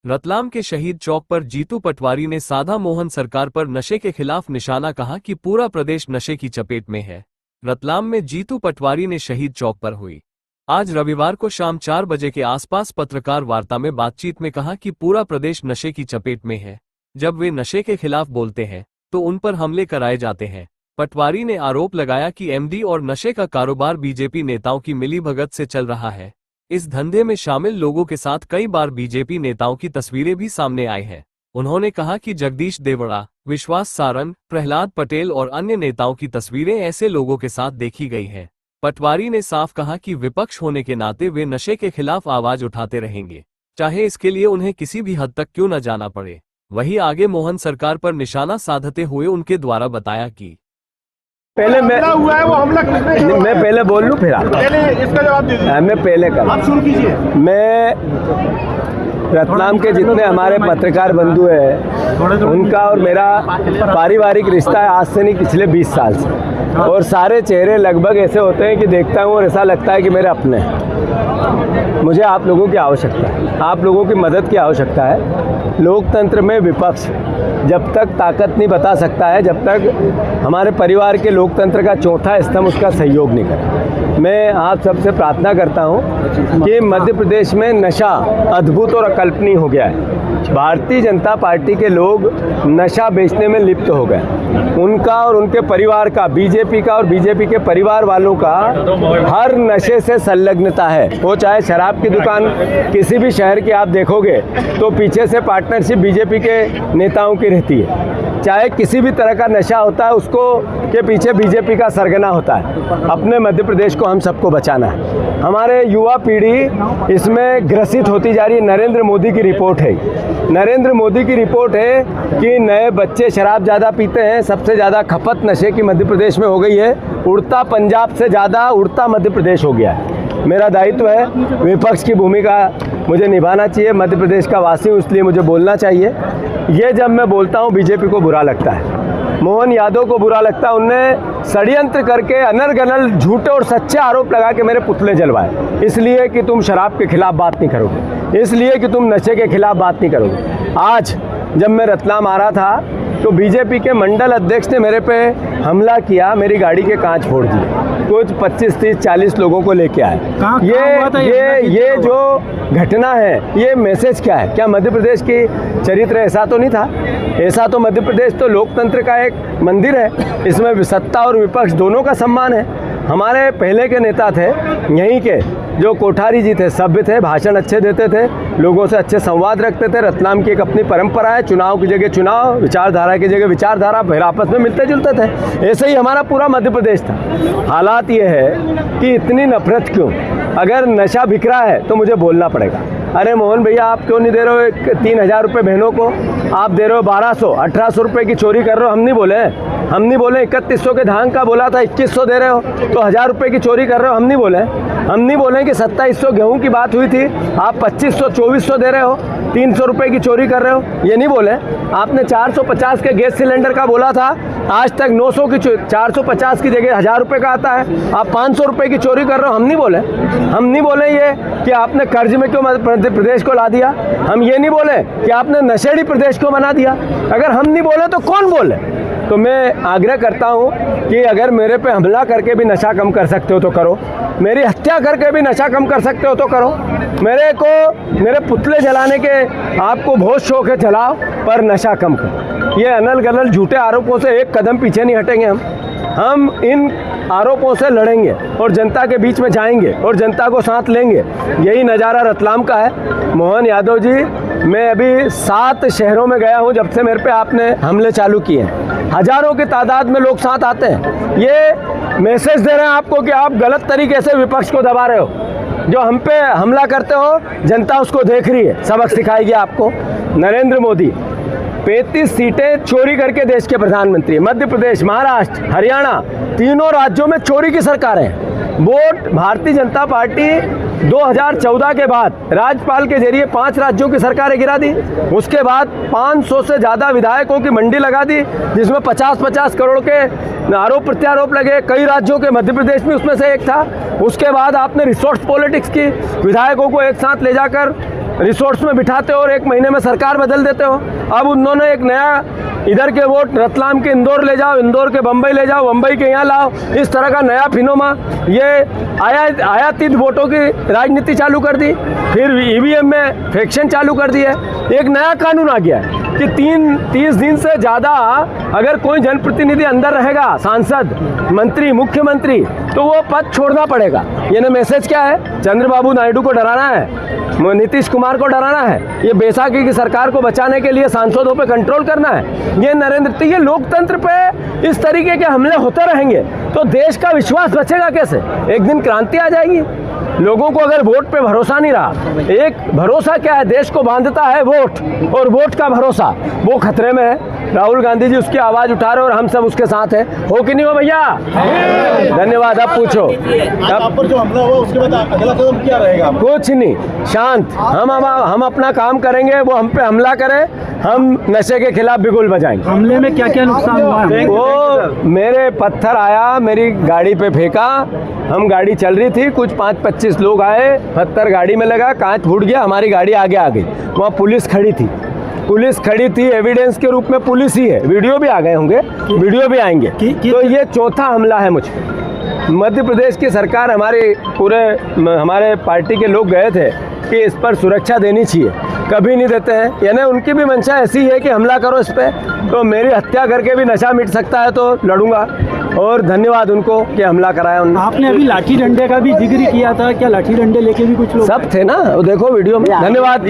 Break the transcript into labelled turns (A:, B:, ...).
A: रतलाम के शहीद चौक पर जीतू पटवारी ने साधा मोहन सरकार पर नशे के खिलाफ निशाना कहा कि पूरा प्रदेश नशे की चपेट में है। रतलाम में जीतू पटवारी ने शहीद चौक पर हुई आज रविवार को शाम 4 बजे के आसपास पत्रकार वार्ता में बातचीत में कहा कि पूरा प्रदेश नशे की चपेट में है। जब वे नशे के खिलाफ बोलते हैं तो उन पर हमले कराए जाते हैं। पटवारी ने आरोप लगाया कि एमडी और नशे का कारोबार बीजेपी नेताओं की मिलीभगत से चल रहा है। इस धंधे में शामिल लोगों के साथ कई बार बीजेपी नेताओं की तस्वीरें भी सामने आई हैं। उन्होंने कहा कि जगदीश देवड़ा, विश्वास सारंग, प्रहलाद पटेल और अन्य नेताओं की तस्वीरें ऐसे लोगों के साथ देखी गई हैं। पटवारी ने साफ कहा कि विपक्ष होने के नाते वे नशे के खिलाफ आवाज उठाते रहेंगे, चाहे इसके लिए उन्हें किसी भी हद तक क्यों न जाना पड़े। वहीं आगे मोहन सरकार पर निशाना साधते हुए उनके द्वारा बताया कि
B: पहले मैं पहले बोल लूँ फिर
C: इसका जवाब दीजिए।
B: मैं पहले कर
C: आप शुरू कीजिए।
B: मैं रतलाम के जितने हमारे पत्रकार बंधु हैं उनका और मेरा पारिवारिक रिश्ता है आज से नहीं, पिछले 20 साल से। और सारे चेहरे लगभग ऐसे होते हैं कि देखता हूँ और ऐसा लगता है कि मेरे अपने हैं। मुझे आप लोगों की आवश्यकता है, आप लोगों की मदद की आवश्यकता है। लोकतंत्र में विपक्ष जब तक ताकत नहीं बता सकता है, जब तक हमारे परिवार के लोकतंत्र का चौथा स्तंभ उसका सहयोग नहीं करे। मैं आप सबसे प्रार्थना करता हूं कि मध्य प्रदेश में नशा अद्भुत और अकल्पनीय हो गया है। भारतीय जनता पार्टी के लोग नशा बेचने में लिप्त हो गए। उनका और उनके परिवार का, बीजेपी का और बीजेपी के परिवार वालों का हर नशे से संलग्नता है। वो चाहे शराब की दुकान किसी भी शहर की आप देखोगे तो पीछे से पार्टनरशिप बीजेपी के नेताओं की रहती है। चाहे किसी भी तरह का नशा होता है उसको के पीछे बीजेपी का सरगना होता है। अपने मध्य प्रदेश को हम सबको बचाना है। हमारे युवा पीढ़ी इसमें ग्रसित होती जा रही है। नरेंद्र मोदी की रिपोर्ट है, नरेंद्र मोदी की रिपोर्ट है कि नए बच्चे शराब ज़्यादा पीते हैं। सबसे ज़्यादा खपत नशे की मध्य प्रदेश में हो गई है। उड़ता पंजाब से ज़्यादा उड़ता मध्य प्रदेश हो गया है। मेरा दायित्व है, विपक्ष की भूमिका मुझे निभाना चाहिए। मध्य प्रदेश का वासी हूँ इसलिए मुझे बोलना चाहिए। ये जब मैं बोलता हूँ बीजेपी को बुरा लगता है, मोहन यादव को बुरा लगता है। उनने षड्यंत्र करके अनर्गल झूठे और सच्चे आरोप लगा के मेरे पुतले जलवाए, इसलिए कि तुम शराब के खिलाफ बात नहीं करोगे, इसलिए कि तुम नशे के खिलाफ बात नहीं करोगे। आज जब मैं रतलाम आ रहा था तो बीजेपी के मंडल अध्यक्ष ने मेरे पे हमला किया, मेरी गाड़ी के कांच फोड़ दिए। कुछ 25, 30, 40 लोगों को लेके आए। ये जो घटना है ये मैसेज क्या है? क्या मध्य प्रदेश की चरित्र ऐसा तो नहीं था? ऐसा तो मध्य प्रदेश तो लोकतंत्र का एक मंदिर है, इसमें सत्ता और विपक्ष दोनों का सम्मान है। हमारे पहले के नेता थे यहीं के, जो कोठारी जी थे, सभ्य थे, भाषण अच्छे देते थे, लोगों से अच्छे संवाद रखते थे। रतलाम की एक अपनी परंपरा है, चुनाव की जगह चुनाव, विचारधारा की जगह विचारधारा, फिर आपस में मिलते जुलते थे। ऐसे ही हमारा पूरा मध्य प्रदेश था। हालात ये है कि इतनी नफरत क्यों? अगर नशा बिक रहा है तो मुझे बोलना पड़ेगा। अरे मोहन भैया, आप क्यों नहीं दे रहे हो 3,000 रुपये बहनों को? आप दे रहे हो 1200, 1800 रुपये की चोरी कर रहे हो। हम नहीं बोले 3100 के धान का बोला था 2100 दे रहे हो, तो 1000 रुपये की चोरी कर रहे हो। हम नहीं बोले कि 2700 गेहूं की बात हुई थी, आप 2500, 2400 दे रहे हो, 300 रुपये की चोरी कर रहे हो। ये नहीं बोले। आपने 450 के गैस सिलेंडर का बोला था, आज तक 900 की 450 की जगह 1000 रुपये का आता है, आप 500 रुपये की चोरी कर रहे हो। हम नहीं बोले ये कि आपने कर्ज में क्यों मध्य प्रदेश को ला दिया। हम ये नहीं बोले कि आपने नशेड़ी प्रदेश को बना दिया। अगर हम नहीं बोले तो कौन बोले? तो मैं आग्रह करता हूँ कि अगर मेरे पे हमला करके भी नशा कम कर सकते हो तो करो, मेरी हत्या करके भी नशा कम कर सकते हो तो करो। मेरे पुतले जलाने के आपको बहुत शौक है, जलाओ, पर नशा कम करो। ये अनल गनल झूठे आरोपों से एक कदम पीछे नहीं हटेंगे। हम इन आरोपों से लड़ेंगे और जनता के बीच में जाएंगे और जनता को साथ लेंगे। यही नज़ारा रतलाम का है। मोहन यादव जी, मैं अभी 7 शहरों में गया हूँ जब से मेरे पे आपने हमले चालू किए हैं। हजारों की तादाद में लोग साथ आते हैं। ये मैसेज दे रहे हैं आपको कि आप गलत तरीके से विपक्ष को दबा रहे हो। जो हम पे हमला करते हो जनता उसको देख रही है, सबक सिखाएगी आपको। नरेंद्र मोदी 35 सीटें चोरी करके देश के प्रधानमंत्री। मध्य प्रदेश, महाराष्ट्र, हरियाणा, तीनों राज्यों में चोरी की सरकारें हैं। वोट भारतीय जनता पार्टी 2014 के बाद राज्यपाल के जरिए 5 राज्यों की सरकारें गिरा दी। उसके बाद 500 से ज़्यादा विधायकों की मंडी लगा दी, जिसमें 50-50 करोड़ के आरोप प्रत्यारोप लगे। कई राज्यों के, मध्य प्रदेश में उसमें से एक था। उसके बाद आपने रिसोर्स पॉलिटिक्स की, विधायकों को एक साथ ले जाकर रिसोर्ट्स में बिठाते हो और 1 महीने में सरकार बदल देते हो। अब उन्होंने एक नया इधर के वोट रतलाम के इंदौर ले जाओ, इंदौर के बम्बई ले जाओ, बम्बई के यहाँ लाओ, इस तरह का नया फिनोमा, ये आयातित वोटों की राजनीति चालू कर दी। फिर ईवीएम में फ्रैक्शन चालू कर दी है। एक नया कानून आ गया है कि 30 दिन से ज़्यादा अगर कोई जनप्रतिनिधि अंदर रहेगा, सांसद, मंत्री, मुख्यमंत्री, तो वो पद छोड़ना पड़ेगा। ये मैसेज क्या है? चंद्रबाबू नायडू को डराना है, नीतीश कुमार को डराना है, ये बैसाखी की सरकार को बचाने के लिए सांसदों पे कंट्रोल करना है। ये नरेंद्र, ये लोकतंत्र पे इस तरीके के हमले होते रहेंगे तो देश का विश्वास बचेगा कैसे? एक दिन क्रांति आ जाएगी। लोगों को अगर वोट पे भरोसा नहीं रहा, एक भरोसा क्या है, देश को बांधता है वोट, और वोट का भरोसा वो खतरे में है। राहुल गांधी जी उसकी आवाज उठा रहे और हम सब उसके साथ हैं। हो कि नहीं हो भैया? धन्यवाद। अब पूछो,
C: आप पर जो हमला हुआ उसके बाद अगला कदम क्या रहेगा?
B: कुछ नहीं, शांत। हम अपना काम करेंगे, वो हम पे हमला करे, हम नशे के खिलाफ बिगुल बजाएंगे।
C: हमले में क्या क्या नुकसान हुआ है?
B: वो मेरे पत्थर आया, मेरी गाड़ी पे फेंका, हम गाड़ी चल रही थी, कुछ 5-25 लोग आए, पत्थर गाड़ी में लगा, कांच फूट गया, हमारी गाड़ी आगे आ गई। वहाँ पुलिस खड़ी थी, एविडेंस के रूप में पुलिस ही है। वीडियो भी आ गए होंगे, वीडियो भी आएंगे। तो ये चौथा हमला है मुझ पर। मध्य प्रदेश की सरकार, हमारे पार्टी के लोग गए थे कि इस पर सुरक्षा देनी चाहिए, कभी नहीं देते हैं। यानी उनकी भी मंशा ऐसी है कि हमला करो इस पर, तो मेरी हत्या करके भी नशा मिट सकता है तो लड़ूंगा। और धन्यवाद उनको कि हमला कराया उन्होंने।
C: आपने अभी लाठी डंडे का भी जिक्र किया था, क्या लाठी डंडे लेके भी कुछ लोग
B: सब थे ना? वो देखो वीडियो में। धन्यवाद।